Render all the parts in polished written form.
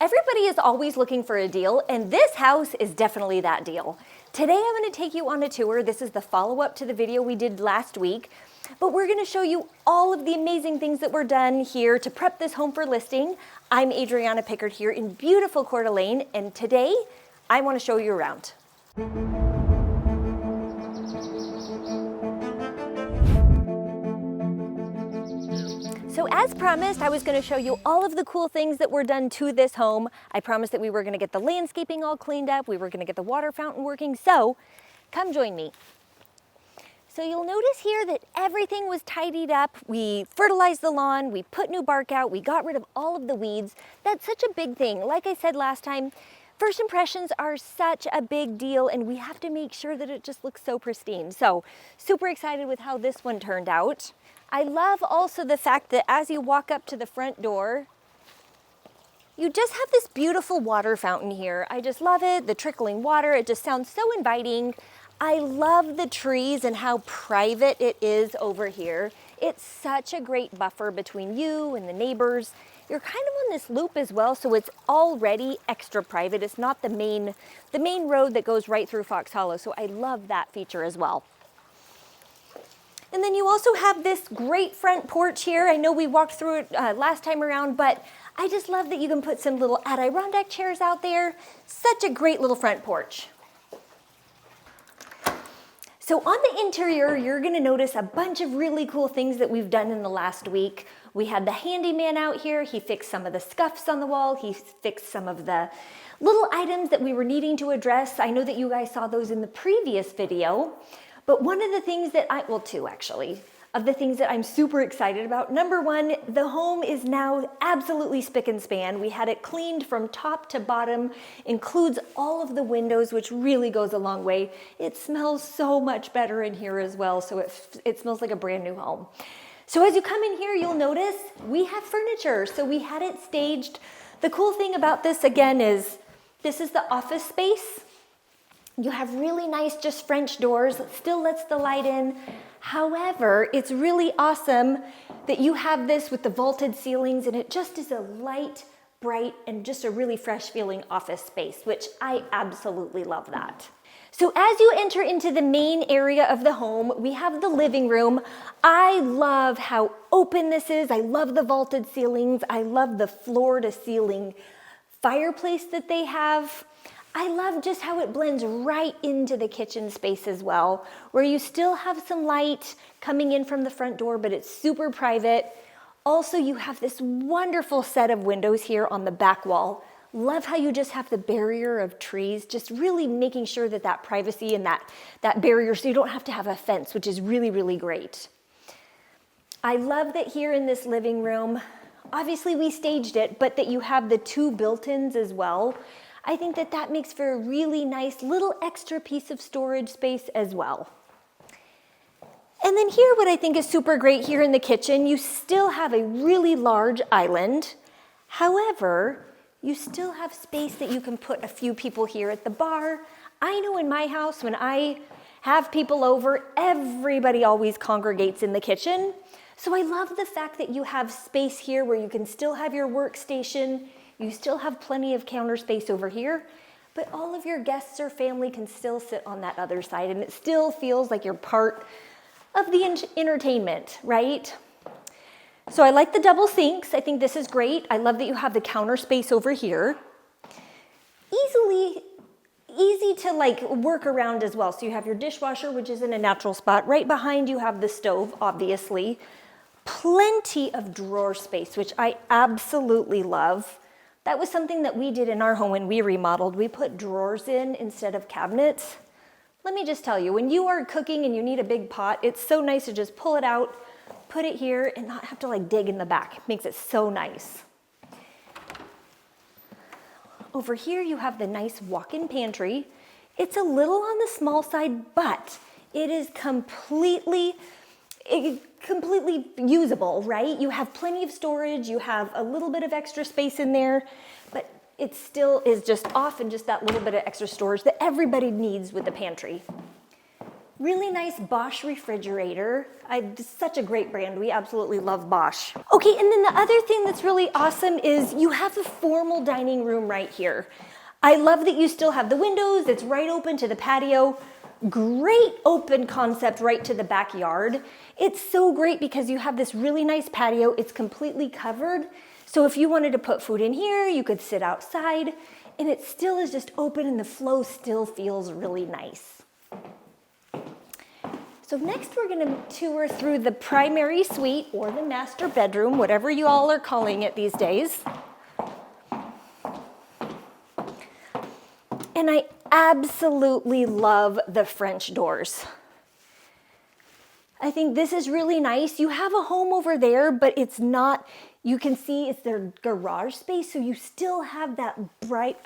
Everybody is always looking for a deal, and this house is definitely that deal. Today I'm going to take you on a tour. This is the follow-up to the video we did last week, but we're going to show you all of the amazing things that were done here to prep this home for listing. I'm Adriana Pickard here in beautiful Coeur Lane, and today I want to show you around. So as promised, I was going to show you all of the cool things that were done to this home. I promised that we were going to get the landscaping all cleaned up. We were going to get the water fountain working. So come join me. So you'll notice here that everything was tidied up. We fertilized the lawn. We put new bark out. We got rid of all of the weeds. That's such a big thing. Like I said last time, first impressions are such a big deal, and we have to make sure that it just looks so pristine. So super excited with how this one turned out. I love also the fact that as you walk up to the front door, you just have this beautiful water fountain here. I just love it, the trickling water. It just sounds so inviting. I love the trees and how private it is over here. It's such a great buffer between you and the neighbors. You're kind of on this loop as well, so it's already extra private. It's not the main road that goes right through Fox Hollow, so I love that feature as well. And then you also have this great front porch here. I know we walked through it last time around, but I just love that you can put some little Adirondack chairs out there. Such a great little front porch. So on the interior, you're gonna notice a bunch of really cool things that we've done in the last week. We had the handyman out here. He fixed some of the scuffs on the wall. He fixed some of the little items that we were needing to address. I know that you guys saw those in the previous video. But one of the things that two actually, of the things that I'm super excited about. Number one, the home is now absolutely spick and span. We had it cleaned from top to bottom, includes all of the windows, which really goes a long way. It smells so much better in here as well, so it smells like a brand new home. So as you come in here, you'll notice we have furniture, so we had it staged. The cool thing about this, again, is this is the office space. You have really nice just French doors. It still lets the light in. However, it's really awesome that you have this with the vaulted ceilings, and it just is a light, bright, and just a really fresh feeling office space, which I absolutely love that. So as you enter into the main area of the home, we have the living room. I love how open this is. I love the vaulted ceilings. I love the floor to ceiling fireplace that they have. I love just how it blends right into the kitchen space as well, where you still have some light coming in from the front door, but it's super private. Also, you have this wonderful set of windows here on the back wall. Love how you just have the barrier of trees, just really making sure that privacy and that barrier, so you don't have to have a fence, which is really, really great. I love that here in this living room, obviously we staged it, but that you have the two built-ins as well. I think that makes for a really nice little extra piece of storage space as well. And then here, what I think is super great here in the kitchen, you still have a really large island. However, you still have space that you can put a few people here at the bar. I know in my house, when I have people over, everybody always congregates in the kitchen. So I love the fact that you have space here where you can still have your workstation. You still have plenty of counter space over here, but all of your guests or family can still sit on that other side, and it still feels like you're part of the entertainment, right? So I like the double sinks. I think this is great. I love that you have the counter space over here. Easy to work around as well. So you have your dishwasher, which is in a natural spot. Right behind you have the stove, obviously. Plenty of drawer space, which I absolutely love. That was something that we did in our home when we remodeled. We put drawers in instead of cabinets. Let me just tell you, when you are cooking and you need a big pot, it's so nice to just pull it out, put it here, and not have to dig in the back. It makes it so nice. Over here, you have the nice walk-in pantry. It's a little on the small side, but it is completely usable, right? You have plenty of storage, you have a little bit of extra space in there, but it still is just often just that little bit of extra storage that everybody needs with the pantry. Really nice Bosch refrigerator. It's such a great brand. We absolutely love Bosch. Okay, and then the other thing that's really awesome is you have the formal dining room right here. I love that you still have the windows. It's right open to the patio. Great open concept right to the backyard. It's so great because you have this really nice patio. It's completely covered. So if you wanted to put food in here, you could sit outside, and it still is just open and the flow still feels really nice. So next we're going to tour through the primary suite or the master bedroom, whatever you all are calling it these days. And I absolutely love the French doors. I think this is really nice. You have a home over there, but it's not, you can see it's their garage space, so you still have that bright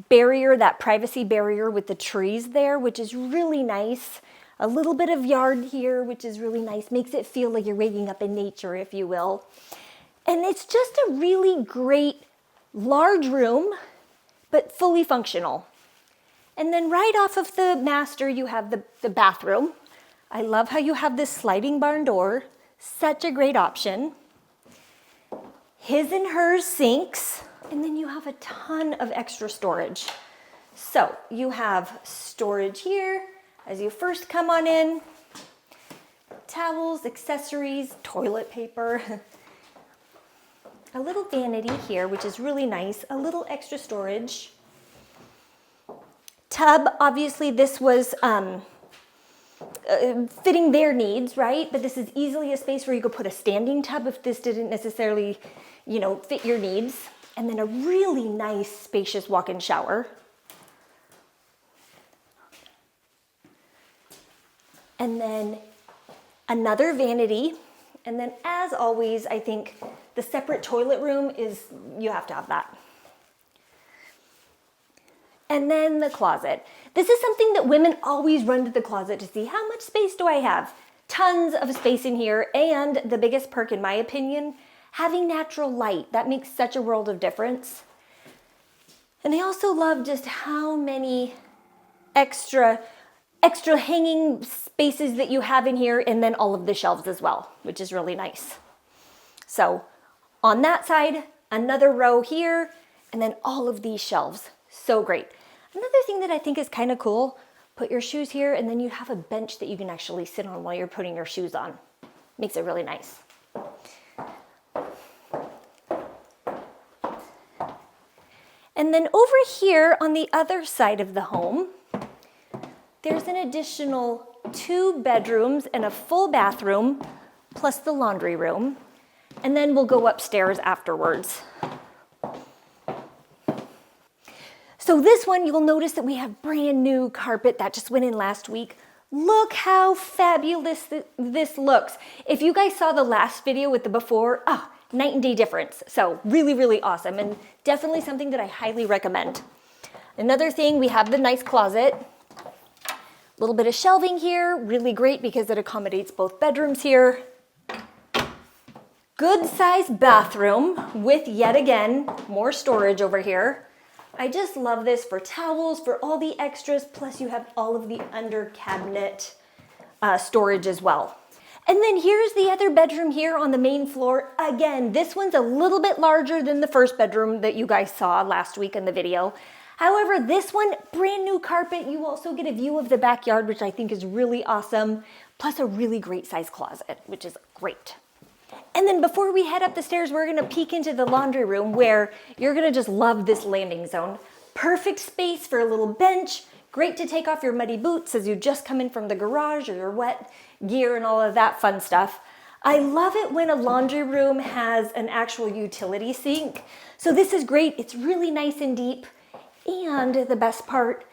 barrier, that privacy barrier with the trees there, which is really nice. A little bit of yard here, which is really nice. Makes it feel like you're waking up in nature, if you will. And it's just a really great large room, but fully functional. And then right off of the master, you have the bathroom. I love how you have this sliding barn door. Such a great option. His and hers sinks. And then you have a ton of extra storage. So you have storage here as you first come on in. Towels, accessories, toilet paper. A little vanity here, which is really nice. A little extra storage. Tub, obviously this was fitting their needs, right? But this is easily a space where you could put a standing tub if this didn't necessarily, fit your needs. And then a really nice spacious walk-in shower. And then another vanity. And then as always, I think the separate toilet room is, you have to have that. And then the closet. This is something that women always run to the closet to see, how much space do I have? Tons of space in here, and the biggest perk in my opinion, having natural light. That makes such a world of difference. And I also love just how many extra hanging spaces that you have in here, and then all of the shelves as well, which is really nice. So on that side, another row here, and then all of these shelves. So great. Another thing that I think is kind of cool, put your shoes here, and then you have a bench that you can actually sit on while you're putting your shoes on. Makes it really nice. And then over here on the other side of the home, there's an additional 2 bedrooms and a full bathroom, plus the laundry room. And then we'll go upstairs afterwards. So this one, you'll notice that we have brand new carpet that just went in last week. Look how fabulous this looks. If you guys saw the last video with the before, night and day difference. So really, really awesome, and definitely something that I highly recommend. Another thing, we have the nice closet. A little bit of shelving here, really great because it accommodates both bedrooms here. Good sized bathroom with, yet again, more storage over here. I just love this for towels, for all the extras, plus you have all of the under cabinet storage as well. And then here's the other bedroom here on the main floor. Again, this one's a little bit larger than the first bedroom that you guys saw last week in the video. However, this one, brand new carpet. You also get a view of the backyard, which I think is really awesome, plus a really great size closet, which is great. And then before we head up the stairs, we're gonna peek into the laundry room where you're gonna just love this landing zone. Perfect space for a little bench. Great to take off your muddy boots as you just come in from the garage, or your wet gear and all of that fun stuff. I love it when a laundry room has an actual utility sink. So this is great. It's really nice and deep. And the best part,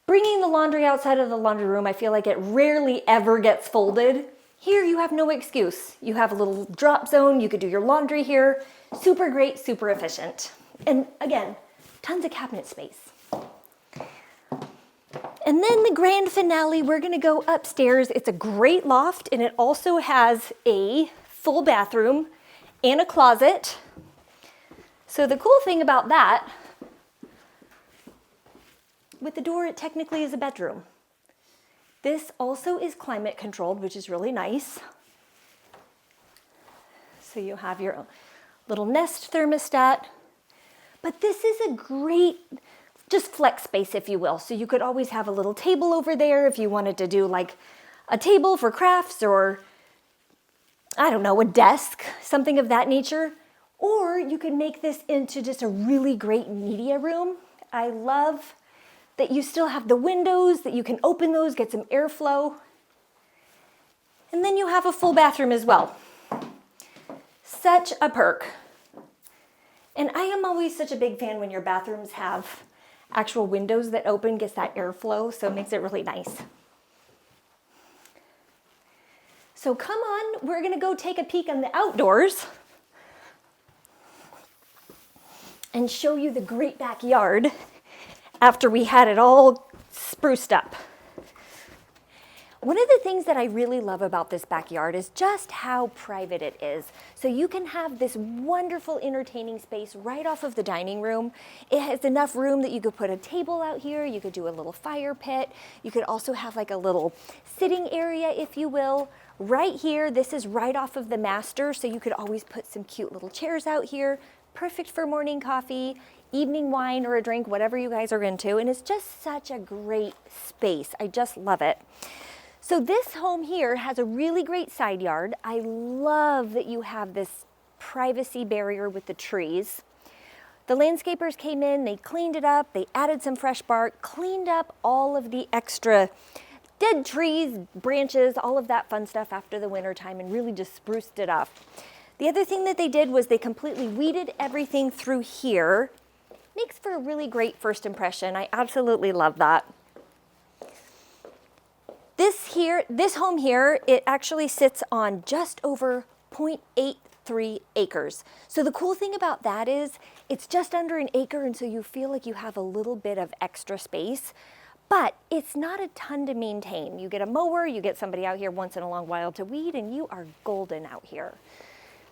bringing the laundry outside of the laundry room, I feel like it rarely ever gets folded. Here you have no excuse. You have a little drop zone. You could do your laundry here. Super great, super efficient. And again, tons of cabinet space. And then the grand finale, we're gonna go upstairs. It's a great loft, and it also has a full bathroom and a closet. So the cool thing about that, with the door, it technically is a bedroom. This also is climate controlled, which is really nice. So you have your little Nest thermostat, but this is a great just flex space, if you will. So you could always have a little table over there if you wanted to do like a table for crafts, or I don't know, a desk, something of that nature. Or you could make this into just a really great media room. I love that you still have the windows, that you can open those, get some airflow. And then you have a full bathroom as well. Such a perk. And I am always such a big fan when your bathrooms have actual windows that open, gets that airflow, so it makes it really nice. So come on, we're gonna go take a peek on the outdoors and show you the great backyard after we had it all spruced up. One of the things that I really love about this backyard is just how private it is. So you can have this wonderful entertaining space right off of the dining room. It has enough room that you could put a table out here, you could do a little fire pit, you could also have like a little sitting area, if you will. Right here, this is right off of the master, so you could always put some cute little chairs out here. Perfect for morning coffee, evening wine, or a drink, whatever you guys are into. And it's just such a great space. I just love it. So this home here has a really great side yard. I love that you have this privacy barrier with the trees. The landscapers came in, they cleaned it up, they added some fresh bark, cleaned up all of the extra dead trees, branches, all of that fun stuff after the winter time, and really just spruced it up. The other thing that they did was they completely weeded everything through here. Makes for a really great first impression. I absolutely love that. This home here, it actually sits on just over 0.83 acres. So the cool thing about that is it's just under an acre, and so you feel like you have a little bit of extra space, but it's not a ton to maintain. You get a mower, you get somebody out here once in a long while to weed, and you are golden out here.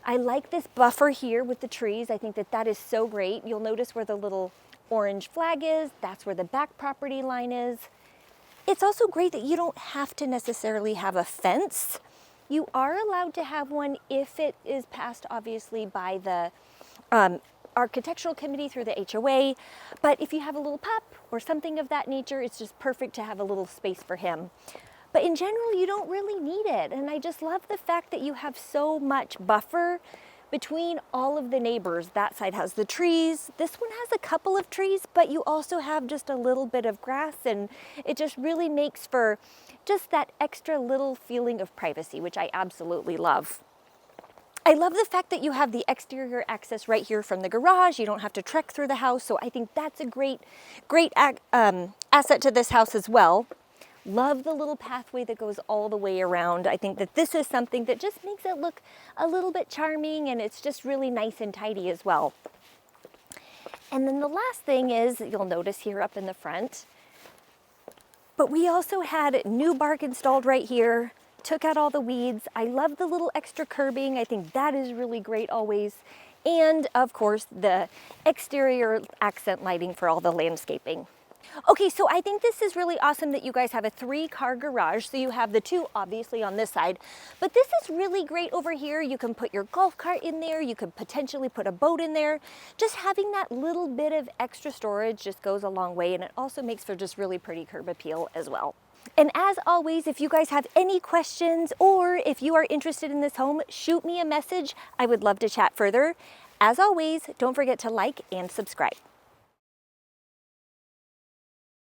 I like this buffer here with the trees. I think that that is so great. You'll notice where the little orange flag is. That's where the back property line is. It's also great that you don't have to necessarily have a fence. You are allowed to have one if it is passed, obviously, by the architectural committee through the HOA. But if you have a little pup or something of that nature, it's just perfect to have a little space for him. But in general, you don't really need it. And I just love the fact that you have so much buffer between all of the neighbors. That side has the trees. This one has a couple of trees, but you also have just a little bit of grass, and it just really makes for just that extra little feeling of privacy, which I absolutely love. I love the fact that you have the exterior access right here from the garage. You don't have to trek through the house. So I think that's a great asset to this house as well. Love the little pathway that goes all the way around. I think that this is something that just makes it look a little bit charming, and it's just really nice and tidy as well. And then the last thing is, you'll notice here up in the front, but we also had new bark installed right here, took out all the weeds. I love the little extra curbing. I think that is really great always. And of course, the exterior accent lighting for all the landscaping. Okay, so I think this is really awesome that you guys have a 3-car garage. So you have the 2 obviously on this side, but this is really great over here. You can put your golf cart in there. You could potentially put a boat in there. Just having that little bit of extra storage just goes a long way, and it also makes for just really pretty curb appeal as well. And as always, if you guys have any questions or if you are interested in this home, shoot me a message. I would love to chat further. As always, don't forget to like and subscribe.